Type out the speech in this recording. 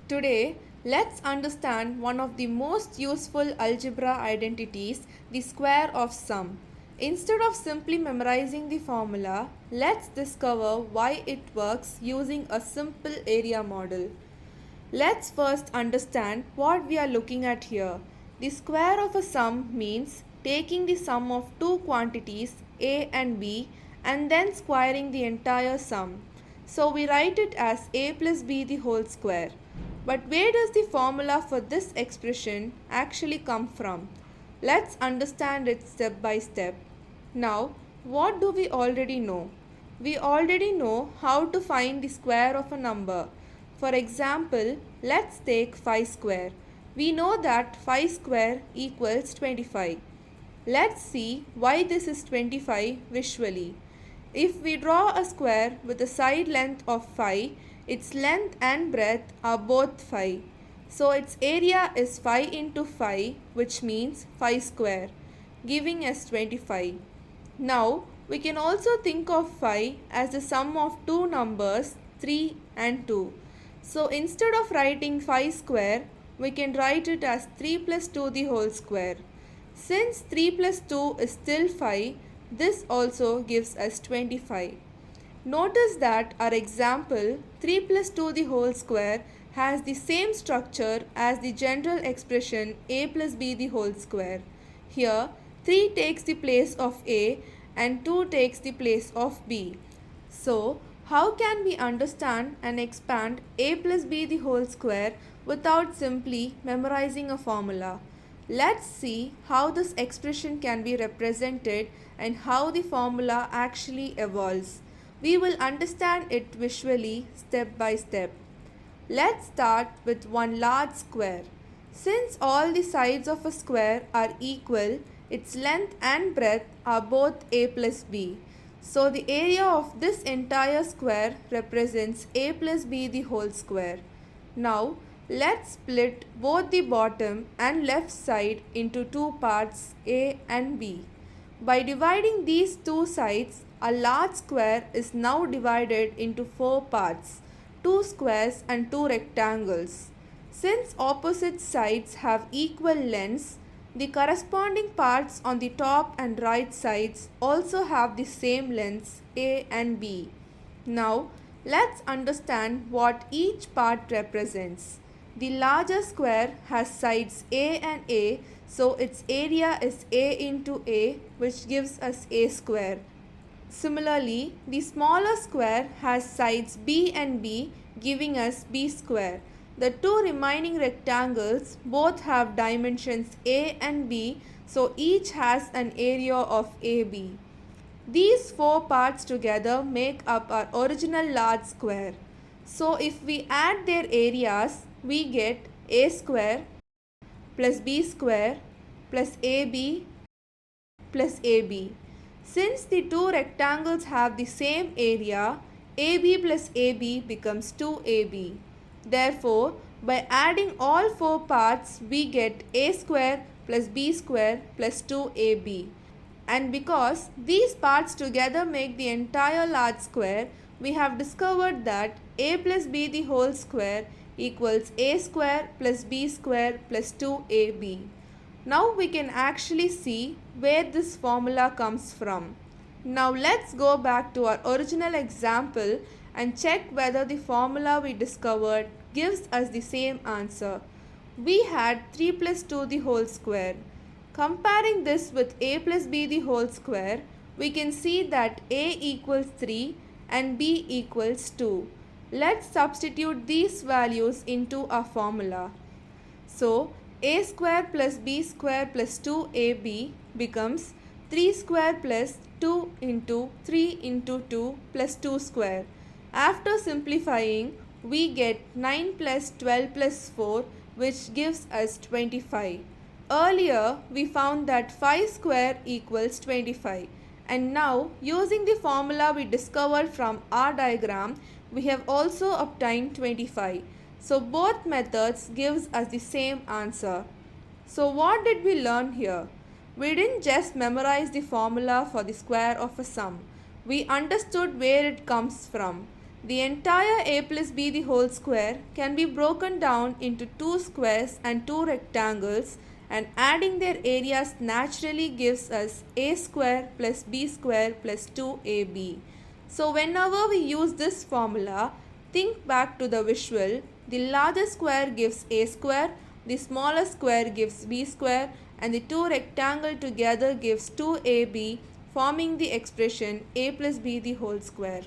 Today, let's understand one of the most useful algebra identities, the square of sum. Instead of simply memorizing the formula, let's discover why it works using a simple area model. Let's first understand what we are looking at here. The square of a sum means taking the sum of two quantities a and b and then squaring the entire sum. So we write it as a plus b the whole square. But where does the formula for this expression actually come from? Let's understand it step by step. Now, what do we already know? We already know how to find the square of a number. For example, let's take 5 square. We know that 5 square equals 25. Let's see why this is 25 visually. If we draw a square with a side length of 5, its length and breadth are both 5. So its area is 5 into 5, which means 5 square, giving us 25. Now we can also think of 5 as the sum of two numbers 3 and 2. So instead of writing 5 square, we can write it as 3 plus 2 the whole square. Since 3 plus 2 is still 5, this also gives us 25. Notice that our example 3 plus 2 the whole square has the same structure as the general expression a plus b the whole square. Here 3 takes the place of a and 2 takes the place of b. So how can we understand and expand a plus b the whole square without simply memorizing a formula? Let's see how this expression can be represented and how the formula actually evolves. We will understand it visually step by step. Let's start with one large square. Since all the sides of a square are equal, its length and breadth are both a plus b. So the area of this entire square represents a plus b the whole square. Now let's split both the bottom and left side into two parts a and b. By dividing these two sides, a large square is now divided into four parts, two squares and two rectangles. Since opposite sides have equal lengths, the corresponding parts on the top and right sides also have the same lengths a and b. Now, let's understand what each part represents. The larger square has sides a and a, so its area is a into a, which gives us a square. Similarly, the smaller square has sides b and b, giving us b square. The two remaining rectangles both have dimensions a and b, so each has an area of ab. These four parts together make up our original large square. So if we add their areas, we get a square plus b square plus ab plus ab. Since the two rectangles have the same area, ab plus ab becomes 2ab. Therefore, by adding all four parts, we get a square plus b square plus 2ab. And because these parts together make the entire large square, we have discovered that a plus b the whole square equals a square plus b square plus 2ab. Now we can actually see where this formula comes from. Now let's go back to our original example and check whether the formula we discovered gives us the same answer. We had 3 plus 2 the whole square. Comparing this with a plus b the whole square, we can see that a equals 3 and b equals 2. Let's substitute these values into our formula. So, a square plus b square plus 2ab becomes 3 square plus 2 into 3 into 2 plus 2 square. After simplifying, we get 9 plus 12 plus 4, which gives us 25. Earlier, we found that 5 square equals 25. And now, using the formula we discovered from our diagram, we have also obtained 25. So both methods gives us the same answer. So what did we learn here? We didn't just memorize the formula for the square of a sum. We understood where it comes from. The entire a plus b the whole square can be broken down into two squares and two rectangles, and adding their areas naturally gives us a square plus b square plus 2ab. So whenever we use this formula, think back to the visual. The larger square gives a square, the smaller square gives b square, and the two rectangles together gives 2ab, forming the expression a plus b the whole square.